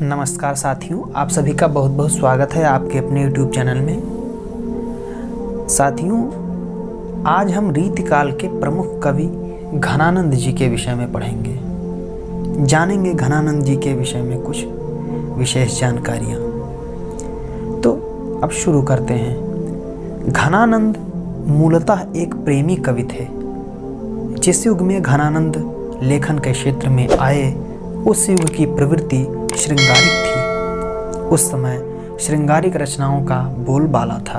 नमस्कार साथियों, आप सभी का बहुत बहुत स्वागत है आपके अपने YouTube चैनल में। साथियों, आज हम रीतिकाल के प्रमुख कवि घनानंद जी के विषय में पढ़ेंगे, जानेंगे घनानंद जी के विषय में कुछ विशेष जानकारियाँ। तो अब शुरू करते हैं। घनानंद मूलतः एक प्रेमी कवि थे। जिस युग में घनानंद लेखन के क्षेत्र में आए, उस युग की प्रवृत्ति श्रृंगारिक थी। उस समय श्रृंगारिक रचनाओं का बोलबाला था।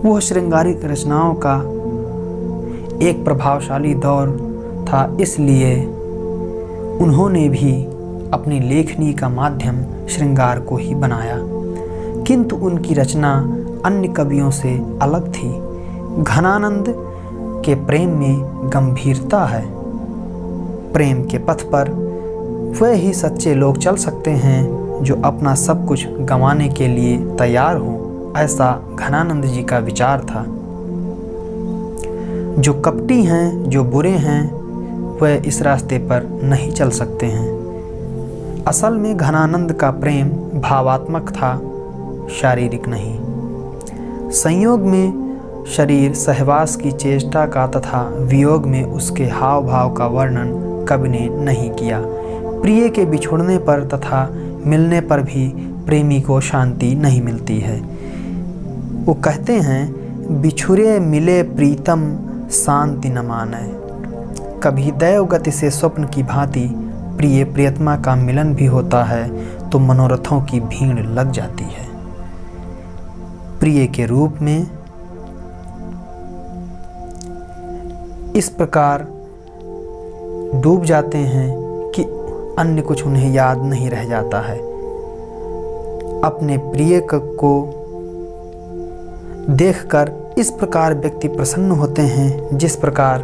वह श्रृंगारिक रचनाओं का एक प्रभावशाली दौर था, इसलिए उन्होंने भी अपनी लेखनी का माध्यम श्रृंगार को ही बनाया। किंतु उनकी रचना अन्य कवियों से अलग थी। घनानंद के प्रेम में गंभीरता है। प्रेम के पथ पर वह ही सच्चे लोग चल सकते हैं जो अपना सब कुछ गंवाने के लिए तैयार हों, ऐसा घनानंद जी का विचार था। जो कपटी हैं, जो बुरे हैं, वह इस रास्ते पर नहीं चल सकते हैं। असल में घनानंद का प्रेम भावात्मक था, शारीरिक नहीं। संयोग में शरीर सहवास की चेष्टा का तथा वियोग में उसके हाव भाव का वर्णन कवि ने नहीं किया। प्रिय के बिछुड़ने पर तथा मिलने पर भी प्रेमी को शांति नहीं मिलती है। वो कहते हैं, बिछुरे मिले प्रीतम शांति न माने। कभी दैव गति से स्वप्न की भांति प्रिय प्रियतमा का मिलन भी होता है तो मनोरथों की भीड़ लग जाती है। प्रिय के रूप में इस प्रकार डूब जाते हैं कि अन्य कुछ उन्हें याद नहीं रह जाता है। अपने प्रिय को देखकर इस प्रकार व्यक्ति प्रसन्न होते हैं जिस प्रकार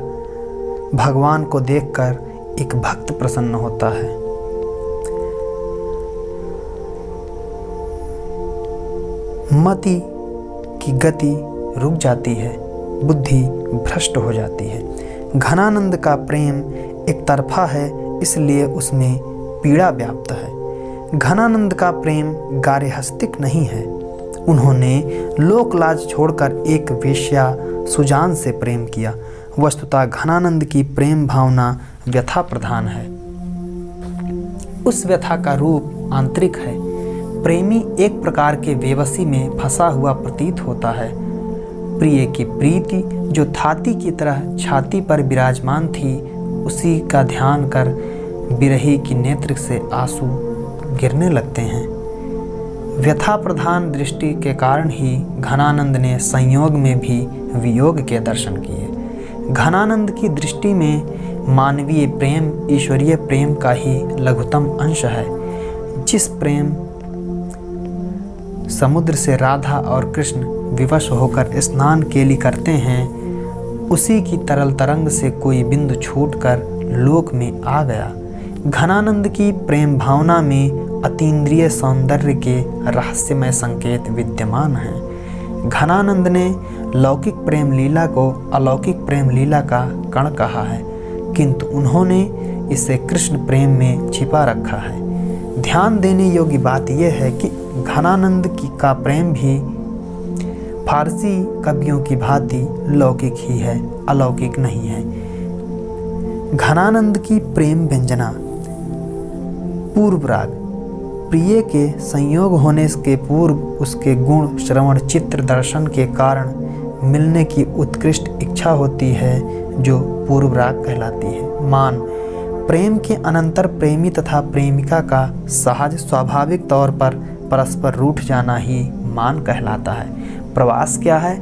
भगवान को देखकर एक भक्त प्रसन्न होता है। मति की गति रुक जाती है, बुद्धि भ्रष्ट हो जाती है। घनानंद का प्रेम एक तरफा है, इसलिए उसमें पीड़ा व्याप्त है। घनानंद का प्रेम गार्हस्थ्यिक नहीं है। उन्होंने लोकलाज छोड़कर एक वेश्या सुजान से प्रेम किया। वस्तुतः घनानंद की प्रेम भावना व्यथा प्रधान है। उस व्यथा का रूप आंतरिक है। प्रेमी एक प्रकार के बेबसी में फंसा हुआ प्रतीत होता है। प्रिय की प्रीति जो थाती की तरह छाती पर विराजमान थी, उसी का ध्यान कर बिरही की नेत्र से आंसू गिरने लगते हैं। व्यथा प्रधान दृष्टि के कारण ही घनानंद ने संयोग में भी वियोग के दर्शन किए। घनानंद की दृष्टि में मानवीय प्रेम ईश्वरीय प्रेम का ही लघुतम अंश है। जिस प्रेम समुद्र से राधा और कृष्ण विवश होकर स्नान के लिए करते हैं, उसी की तरल तरंग से कोई बिंदु छूटकर लोक में आ गया। घनानंद की प्रेम भावना में अतीन्द्रिय सौंदर्य के रहस्यमय संकेत विद्यमान हैं। घनानंद ने लौकिक प्रेम लीला को अलौकिक प्रेम लीला का कण कहा है, किंतु उन्होंने इसे कृष्ण प्रेम में छिपा रखा है। ध्यान देने योग्य बात यह है कि घनानंद का प्रेम भी फारसी कवियों की भांति लौकिक ही है, अलौकिक नहीं है। घनानंद की प्रेम व्यंजना पूर्व राग। प्रिय के संयोग होने के पूर्व उसके गुण श्रवण चित्र दर्शन के कारण मिलने की उत्कृष्ट इच्छा होती है, जो पूर्व राग कहलाती है। मान प्रेम के अनंतर प्रेमी तथा प्रेमिका का सहज स्वाभाविक तौर पर परस्पर रूठ जाना ही मान कहलाता है। प्रवास क्या है?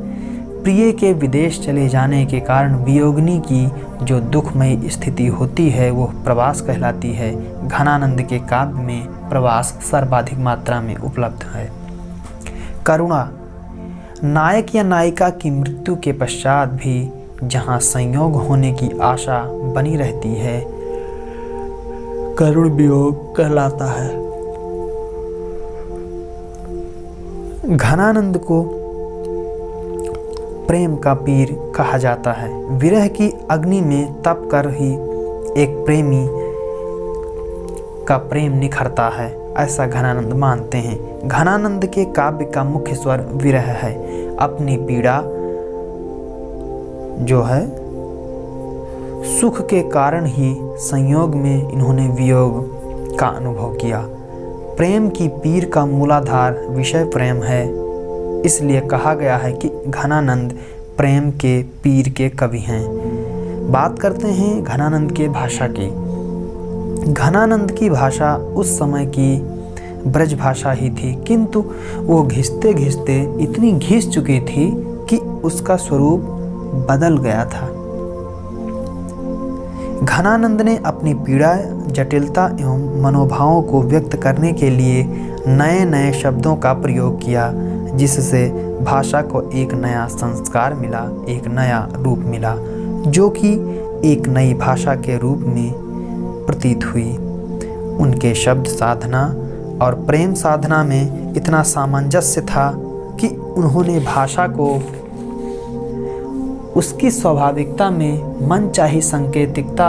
प्रिय के विदेश चले जाने के कारण वियोगिनी की जो दुखमयी स्थिति होती है, वो प्रवास कहलाती है। घनानंद के काव्य में प्रवास सर्वाधिक मात्रा में उपलब्ध है। करुणा। नायक या नायिका की मृत्यु के पश्चात भी जहाँ संयोग होने की आशा बनी रहती है, करुण वियोग कहलाता है। घनानंद को प्रेम का पीर कहा जाता है। विरह की अग्नि में तप कर ही एक प्रेमी का प्रेम निखरता है। ऐसा घनानंद मानते हैं। घनानंद के काव्य का मुख्य स्वर विरह है। अपनी पीड़ा जो है सुख के कारण ही संयोग में इन्होंने वियोग का अनुभव किया। प्रेम की पीर का मूलाधार विषय प्रेम है, इसलिए कहा गया है कि घनानंद प्रेम के पीर के कवि हैं। बात करते हैं घनानंद के भाषा की। घनानंद की भाषा उस समय की ब्रज भाषा ही थी, किंतु वो घिसते घिसते इतनी घिस चुकी थी कि उसका स्वरूप बदल गया था। घनानंद ने अपनी पीड़ा, जटिलता एवं मनोभावों को व्यक्त करने के लिए नए नए शब्दों का प्रयोग किया, जिससे भाषा को एक नया संस्कार मिला, एक नया रूप मिला, जो कि एक नई भाषा के रूप में प्रतीत हुई। उनके शब्द साधना और प्रेम साधना में इतना सामंजस्य था कि उन्होंने भाषा को उसकी स्वाभाविकता में मनचाही सांकेतिकता,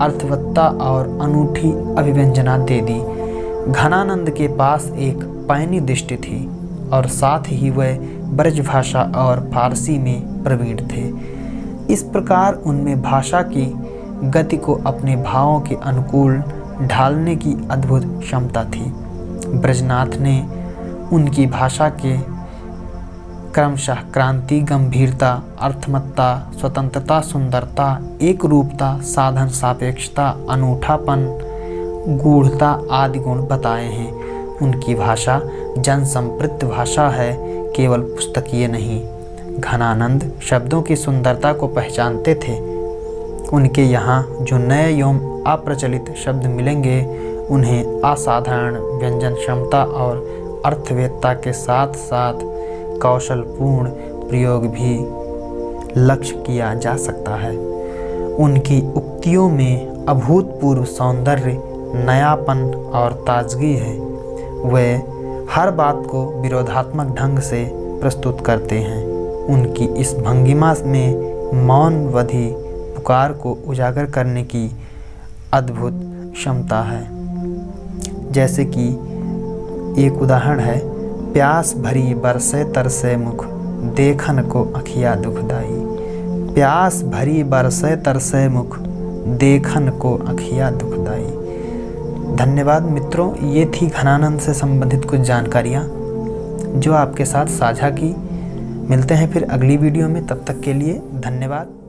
अर्थवत्ता और अनूठी अभिव्यंजना दे दी। घनानंद के पास एक पैनी दृष्टि थी और साथ ही वह ब्रज भाषा और फारसी में प्रवीण थे। इस प्रकार उनमें भाषा की गति को अपने भावों के अनुकूल ढालने की अद्भुत क्षमता थी। ब्रजनाथ ने उनकी भाषा के क्रमशः क्रांति, गंभीरता, अर्थमत्ता, स्वतंत्रता, सुंदरता, एक रूपता, साधन सापेक्षता, अनूठापन, गूढ़ता आदि गुण बताए हैं। उनकी भाषा जन संपृक्त भाषा है, केवल पुस्तकीय नहीं। घनानंद शब्दों की सुंदरता को पहचानते थे। उनके यहाँ जो नए एवं अप्रचलित शब्द मिलेंगे, उन्हें असाधारण व्यंजन क्षमता और अर्थवेदता के साथ साथ कौशलपूर्ण प्रयोग भी लक्ष्य किया जा सकता है। उनकी उक्तियों में अभूतपूर्व सौंदर्य, नयापन और ताजगी है। वे हर बात को विरोधात्मक ढंग से प्रस्तुत करते हैं। उनकी इस भंगिमा में मौनवधि पुकार को उजागर करने की अद्भुत क्षमता है। जैसे कि एक उदाहरण है, प्यास भरी बरसे तरसे मुख, देखन को अखिया दुखदाई। प्यास भरी बरसे तरसे मुख, देखन को अखिया दुखदाई। धन्यवाद मित्रों, ये थी घनानंद से संबंधित कुछ जानकारियाँ जो आपके साथ साझा की। मिलते हैं फिर अगली वीडियो में, तब तक के लिए धन्यवाद।